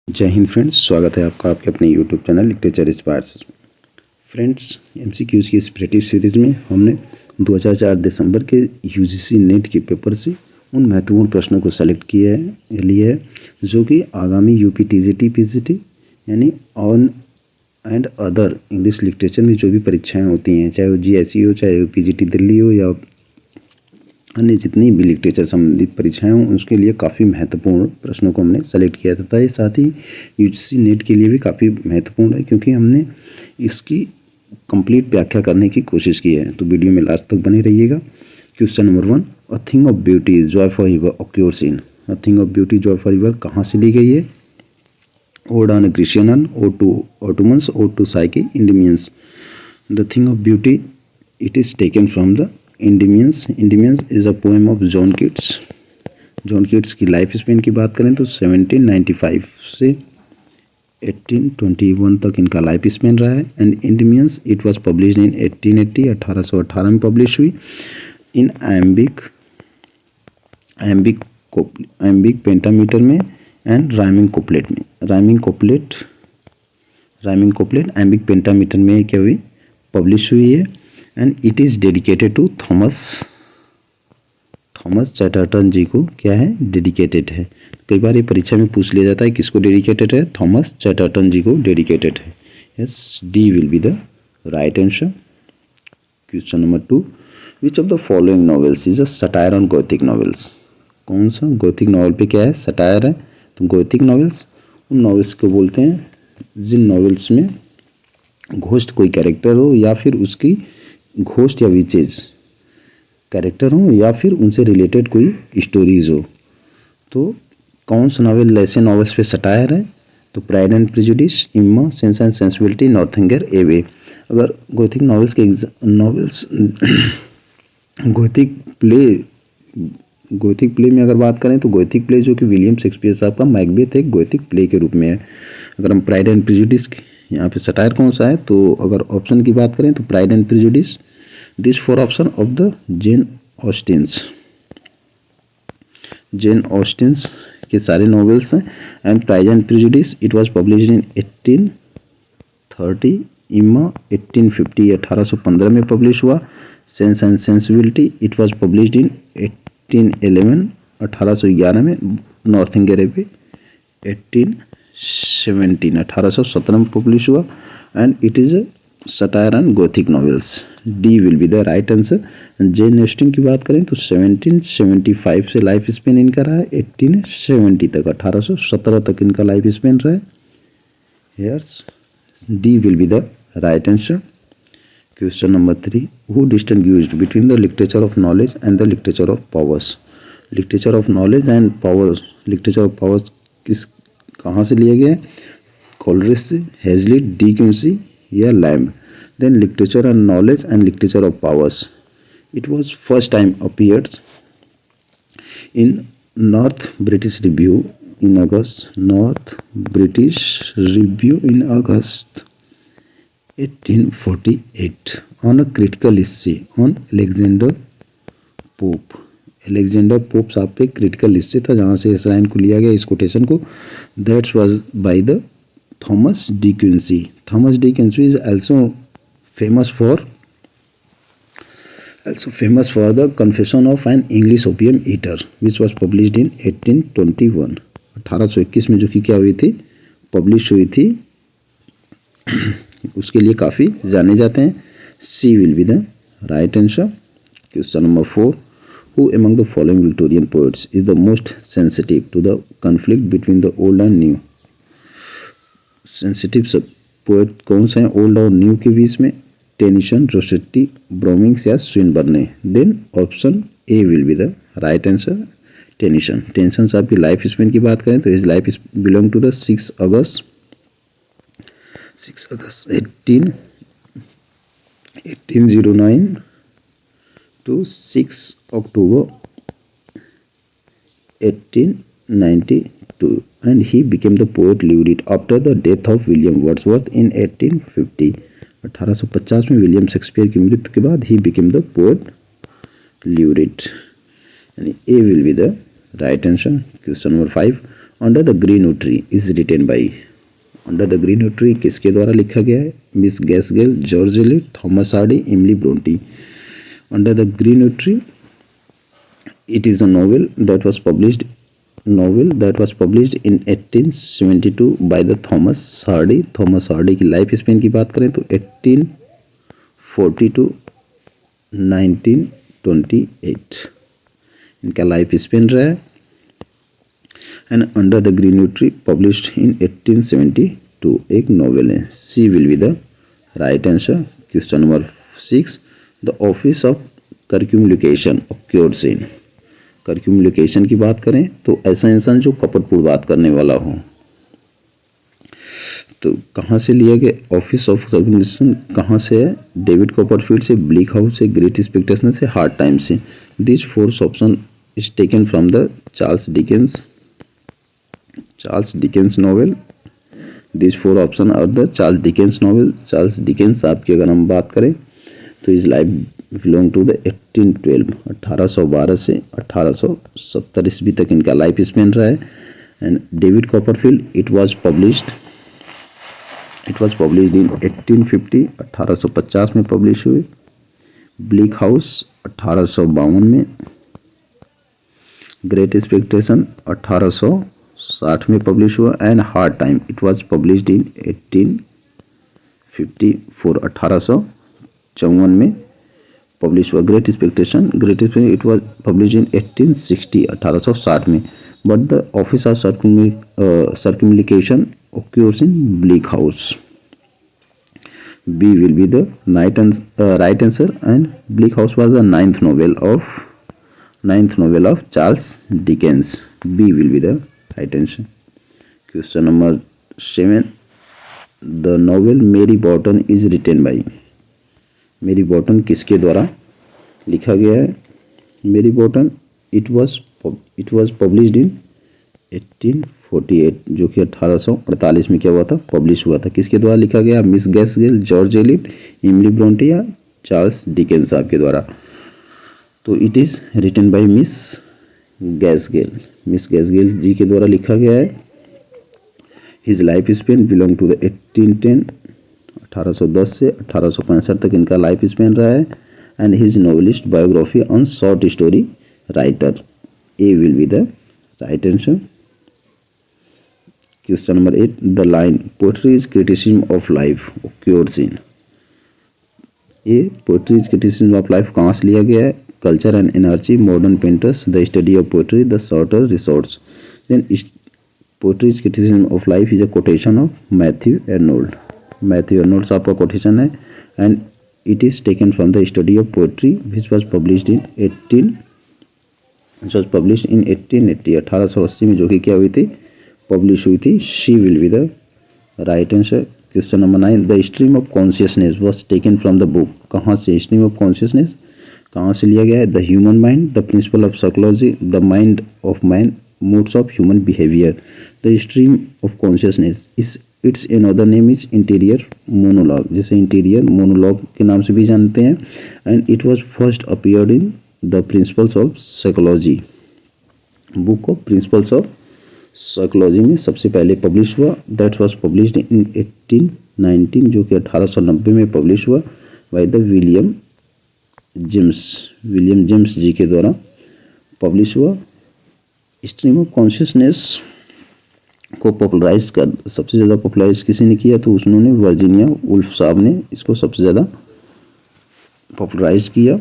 जय हिंद फ्रेंड्स, स्वागत है आपका आपके अपने YouTube channel literature inspires. Friends, MCQs की इस ब्रिटिश सीरीज में हमने 2004 दिसंबर के यूजीसी नेट के पेपर से उन महत्वपूर्ण प्रश्नों को सेलेक्ट किया है लिए है जो कि आगामी यूपी टीजीटी पीजीटी यानी on and other English literature में जो भी परीक्षाएं होती हैं, चाहे वो जीएसई हो, चाहे वो पीजीटी दिल्ली हो या अन्य जितनी भी लिटरेचर संबंधित परीक्षाएं हों, उसके लिए काफ़ी महत्वपूर्ण प्रश्नों को हमने सेलेक्ट किया था। ये साथ ही यूजीसी नेट के लिए भी काफ़ी महत्वपूर्ण है क्योंकि हमने इसकी कंप्लीट व्याख्या करने की कोशिश की है। तो वीडियो में लास्ट तक बने रहिएगा। Question number 1, a thing of beauty joy for ever occurs in. A thing of beauty joy for ever कहाँ से ली गई है? Ode on Grecian, ode to autumns, ode to Psyche, Endymion. The thing of beauty it is taken from the Endymion. Endymion is a poem of John Keats. John Keats की life span की बात करें तो 1795 से 1821 तक इनका life span रहा है। And Endymion it was published in 1880, 1818 में पब्लिश हुई इन एम्बिक पेंटामीटर में एंड राइमिंग कोपलेट में। राइमिंग कोपलेट एम्बिक पेंटामीटर में क्या हुई? पब्लिश हुई है। And it is dedicated to Thomas Chatterton ji को क्या है? डेडिकेटेड है। कई बार ये परीक्षा में पूछ लिया जाता है किसको डेडिकेटेड है? थॉमस चैटर्टन जी को डेडिकेटेड है। Yes, D will be the right answer. Question number 2, which of the following novels is a satire on Gothic novels. कौन सा गॉथिक नॉवल पे क्या है? सटायर है। तो गॉथिक नॉवेल्स उन नॉवेल्स को बोलते हैं जिन नॉवेल्स में घोस्ट कोई कैरेक्टर हो या फिर उसकी घोस्ट या विचेज कैरेक्टर हो या फिर उनसे रिलेटेड कोई स्टोरीज हो। तो कौन सा नॉवेल ऐसे नॉवेल्स पे सटायर है? तो pride and prejudice, Emma, sense and sensibility, Northanger Abbey. अगर गॉथिक नॉवेल्स के गॉथिक प्ले में अगर बात करें तो गॉथिक प्ले जो कि विलियम शेक्सपियर साहब का मैकबेथ एक गॉथिक प्ले के रूप में है। अगर हम प्राइड एंड प्रेजुडिस यहाँ पे सटायर कौन सा है तो अगर ऑप्शन की बात करें तो pride and Prejudice, this four option of the Jane Austen's के सारे नॉवेल्स हैं। And Pride and Prejudice it was published in 1830, Emma 1850 1815 में पब्लिश हुआ। Sense and Sensibility it was published in 1811 1811 में। नॉर्थेंगर एवे 1817 में पब्लिश हुआ। And it is satire on Gothic novels. D will be the right answer. Jane Austen की बात करें तो 1775 से लाइफ स्पेन इनका रहा है 1870 तक, 1817 तक इनका लाइफ स्पेन रहा है। Yes, D will be the right answer. Question number 3, who distinguished between the literature of knowledge and the literature of powers. Literature of knowledge and powers, literature of powers कहाँ से लिया गया है? Coleridge से, हेजलिट, De Quincey या lamb. Then literature and knowledge and literature of powers. It was first time appeared in North British Review in August. North British Review in August 1848 on a critical essay on Alexander Pope. Alexander Pope साहब पे critical essay था जहाँ से इस line को लिया गया, इस कोटेशन को। That was by the Thomas D. Quincy. Thomas D. Quincy is also famous for the Confession of an English Opium Eater, which was published in 1821. 1821 में जो कि क्या हुई थी? पब्लिश हुई थी। उसके लिए काफ़ी जाने जाते हैं। C will be the right answer. Question number 4, who among the following Victorian poets is the most sensitive to the conflict between the old and new? Sensitive सब पोएट कौन से हैं ओल्ड और न्यू के बीच में? टेनिसन, रोसेट्टी, ब्रोमिंग्स या Swinburne. Then option A will be the right answer. Tennyson. Tennyson साहब की लाइफ स्पेन की बात करें तो his life belong to the 6 August 1809 to 6 October 1892, and he became the poet laureate after the death of William Wordsworth in 1850. 1850 में William Shakespeare की मृत्यु के बाद he became the poet laureate. यानी A will be the right answer. Question number 5, under the green tree is written by, under the green tree किसके द्वारा लिखा गया है? Miss Gaskell, George Eliot, Thomas Hardy, Emily Bronte. Under the green tree it is a novel that was published in 1872 by the Thomas Hardy। Thomas Hardy की life span की बात करें तो 1840 to 1928 इनका लाइफ स्पेन रहा है। And under the green tree published in 1872 एक novel है। C will be the right answer. Question number 6, the office of circumlocution occurs in. Circumlocution की बात करें तो ऐसा इंसान जो कपटपूर्ण बात करने वाला हो। तो कहाँ से लिया गया? ऑफिस ऑफ कर्क्यूमुलेशन कहाँ से है? डेविड कॉपरफील्ड से, ब्लीक हाउस से, ग्रेट एक्सपेक्टेशन से, हार्ड टाइम से। This fourth option is taken from the Charles Dickens novel. This four option are the Charles Dickens novel. Charles Dickens आपकी अगर हम बात करें तो his life belong to the 1812 से 1870 ईस्वी तक इनका लाइफ स्पेन रहा है। And David Copperfield it was published इन 1850 1850 में पब्लिश हुई। ब्लीक हाउस 1852 में, ग्रेट एक्सपेक्टेशन 1860 में पब्लिश हुआ। And hard time it was published in 1854 1854 में पब्लिश हुआ। Great expectation it was publish in 1860 1860 में। But the office of circumlocution occurs in Bleak House. B will be the right answer, and Bleak House was the ninth novel of Charles Dickens. B will be the right answer. Question number 7, the novel Mary Bottom is written by। Mary Bottom किसके द्वारा लिखा गया है? Mary Bottom it was published in 1848 जो कि 1848 में क्या हुआ था? पब्लिश हुआ था। किसके द्वारा लिखा गया? Miss Gaskell, George Eliot, Emily Bronte या चार्ल्स डिकेंस साहब के द्वारा। तो it is written by Miss Gaskell ji के द्वारा लिखा गया है। His life span belong to the 1810 से 1865 तक इनका लाइफ स्पेन रहा है। And his novelist biography on short story writer. A will be the right answer. Question number 8, the line poetry is criticism of life occurs in। ये poetry is criticism of life कहाँ से लिया गया है? Culture and energy, modern painters, the study of poetry, the shorter resorts। Then poetry is criticism of life is a quotation of Matthew Arnold। Matthew Arnold साहब का quotation है। and it is taken from the study of poetry which was published in 1880 1880 में जो कि क्या हुई थी? Publish हुई थी। She will be the right answer. Question number 9, the stream of consciousness was taken from the book. कहाँ से? स्ट्रीम ऑफ कॉन्शियसनेस कहाँ से लिया गया है? The human mind, the principle of psychology, the mind of man, modes of human behaviour. The stream of consciousness it's another name is interior monologue, जैसे interior monologue के नाम से भी जानते हैं। And it was first appeared in the principles of psychology, book of principles of psychology में सबसे पहले पब्लिश हुआ। दैट वाज पब्लिश्ड इन 1819 जो कि 1890 में पब्लिश हुआ बाय द विलियम जेम्स जी के द्वारा पब्लिश हुआ। स्ट्रीम ऑफ कॉन्शियसनेस को पॉपुलराइज कर सबसे ज़्यादा पॉपुलराइज किसी ने किया? तो उन्होंने वर्जीनिया वुल्फ साहब ने इसको सबसे ज़्यादा पॉपुलराइज किया।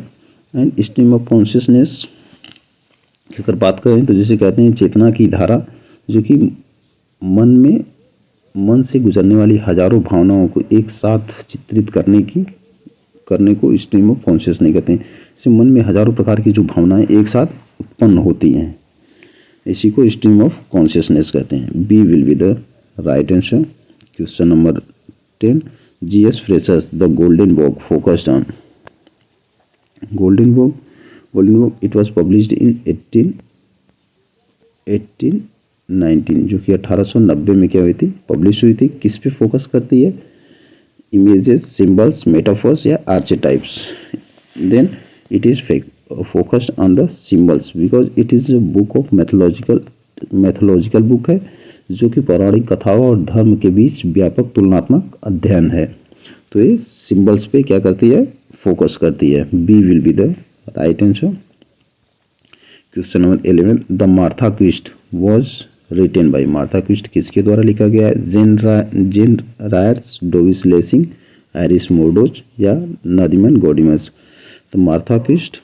एंड स्ट्रीम ऑफ कॉन्शियसनेस की अगर बात करें तो जिसे कहते हैं चेतना की धारा, जो कि मन से गुजरने वाली हजारों भावनाओं को एक साथ चित्रित करने को स्ट्रीम ऑफ कॉन्शियसनेस कहते हैं। जैसे मन में हजारों प्रकार की जो भावनाएं एक साथ उत्पन्न होती हैं, इसी को स्ट्रीम ऑफ कॉन्शियसनेस कहते हैं। B will be the right answer. Question number 10, GS Fraser's the Golden Book focused on. Golden Book it was published in 1819 जो कि 1890 में क्या हुई थी? पब्लिश हुई थी। किस पे फोकस करती है? इमेजेस, सिंबल्स, मेटाफर्स या आर्chetypes। Then it is focused on the symbols because it is a book of mythological mythological book है जो कि पौराणिक कथाओं और धर्म के बीच व्यापक तुलनात्मक अध्ययन है। तो ये सिंबल्स पे क्या करती है, फोकस करती है। B will be the right answer. Question number 11, the Martha Quest was written by. Martha Quest किसके द्वारा लिखा गया है? जेन रायर्स, डोविस लेसिंग, एरिस मोर्डोज या नदीमन गॉडिमस। तो Martha Quest,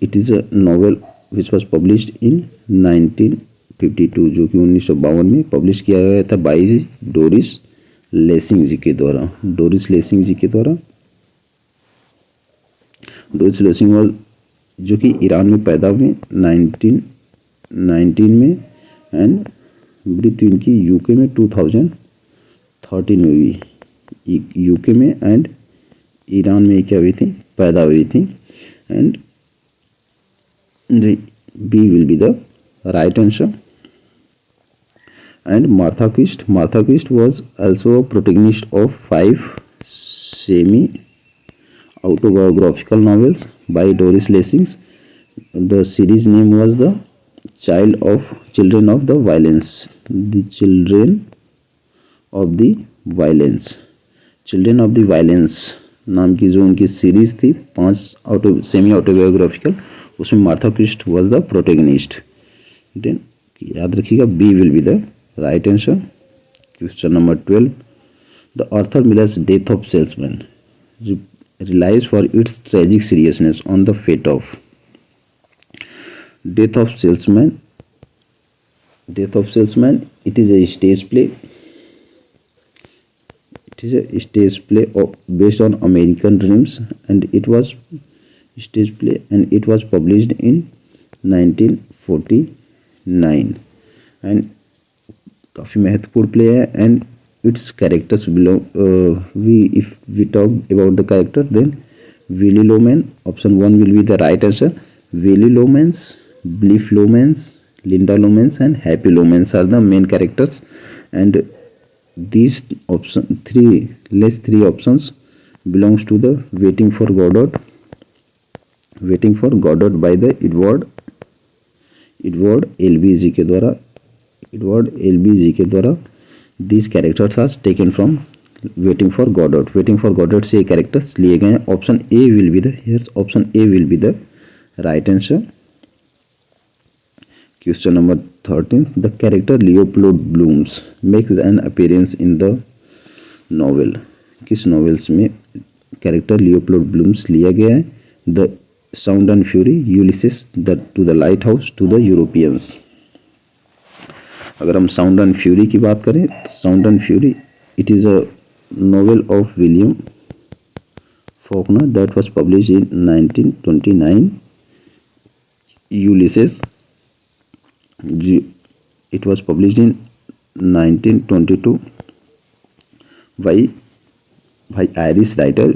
it is a novel which was published in 1952, जो कि 1952 में पब्लिश किया गया था बाई डोरिस लेसिंग जी के द्वारा। डोरिस लेसिंग जो कि ईरान में पैदा हुए 1919 में एंड मृत्यु इनकी यूके में 2013 में हुई। यूके में एंड ईरान में क्या हुई थी, पैदा हुई थी। And B will be the right answer. And Martha Quist was also a protagonist of 5 semi-autobiographical novels by Doris Lessing. The series name was The Children of the Violence. The Children of the Violence नाम की जो उनकी series थी 5 semi autobiographical, उसमें Martha Quest was the protagonist. Then याद रखिएगा B will be the right answer. Question number 12, the Arthur Miller's death of salesman relies for its tragic seriousness on the fate of. Death of Salesman, it is a stage play. Based on American Dreams, and it was published in 1949 and काफी महत्वपूर्ण play है। And it's characters belong, if we talk about the character, then Willy Loman, option 1 will be the right answer. Willy Lomans, Bliff Lomans, Linda Lomans and Happy Lomans are the main characters, and these three options belongs to the Waiting for Godot by the Edward LBG के द्वारा these characters are taken from Waiting for Godot से ये characters लिए गए हैं। Option A will be the right answer। Question number 13, the character Leopold Blooms makes an appearance in the novel। किस novels में character Leopold Blooms लिया गया है? The sound and fury, Ulysses, to the light house, to the Europeans. अगर हम sound and fury की बात करें तो sound and fury it is a novel of William Faulkner that was published in 1929। Ulysses it was published in 1922 by Irish writer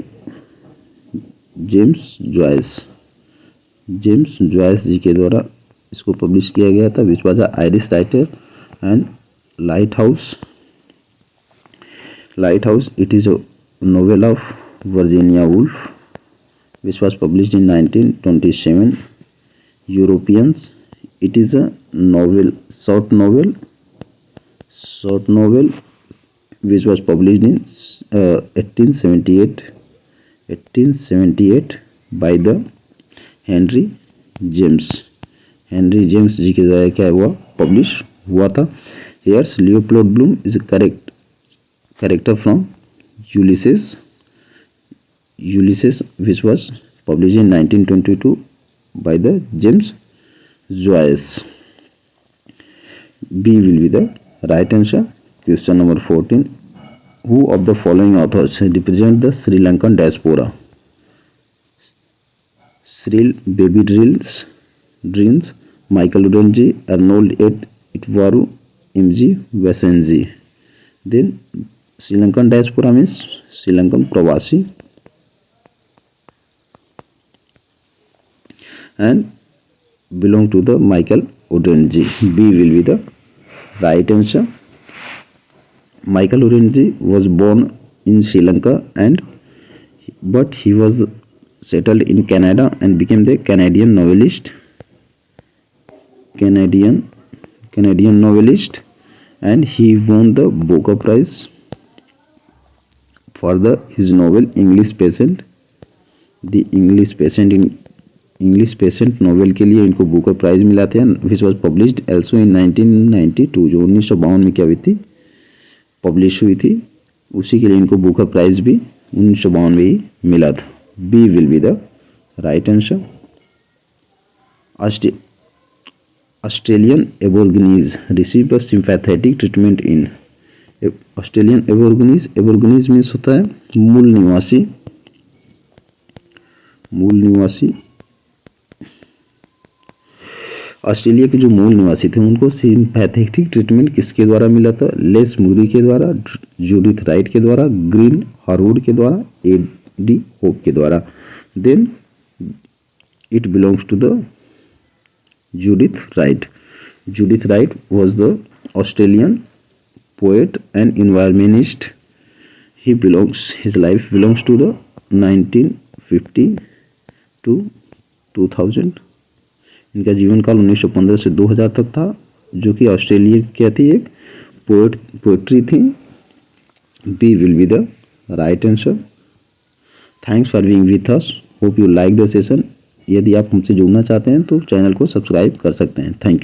James Joyce ji के द्वारा इसको publish किया गया था, which was Irish writer. And light house it is a novel of Virginia Woolf which was published in 1927। Europeans it is a short novel which was published in 1878 by the Henry James जी के द्वारा क्या हुआ, publish हुआ था। Here's Leopold Bloom is a character from Ulysses which was published in 1922 by the James Joyce। B will be the right answer। Question number 14, who of the following authors represent the Sri Lankan diaspora? Cyril Baby Dreams, Michael Udonji, Arnold Itwaru, M.G. Vasenji। Then Sri Lankan diaspora means Sri Lankan Pravasi, and belong to the Michael Udonji। B will be the right answer। Michael Udonji was born in Sri Lanka but he was settled in Canada and became the Canadian novelist Canadian novelist, and he won the Booker Prize for his novel English Patient. The English Patient novel के लिए इनको Booker prize मिला था, विच was published also इन 1992, जो 1952 में क्या हुई थी, पब्लिश हुई थी। उसी के लिए इनको बुकर प्राइज भी 1952 में ही मिला था। B will be the right answer. Australian Aborigines received a sympathetic treatment in Australian Aborigines means होता है मूल निवासी। ऑस्ट्रेलिया के जो मूल निवासी थे उनको सिंपैथेटिक ट्रीटमेंट किसके द्वारा मिला था? लेस मूरी के द्वारा, जूडिथ राइट के द्वारा, ग्रीन हारवुड के द्वारा, एडी होप के द्वारा। Then it belongs to the Judith Wright. Judith Wright was the Australian poet and environmentalist. His life belongs to the 1950 to 2000. इनका जीवन काल 1915 से 2000 तक था, जो कि ऑस्ट्रेलिया क्या थी, एक पोएट्री थी। B will be the right answer. Thanks for being with us, hope you like the session. यदि आप हमसे जुड़ना चाहते हैं तो चैनल को सब्सक्राइब कर सकते हैं। Thank you.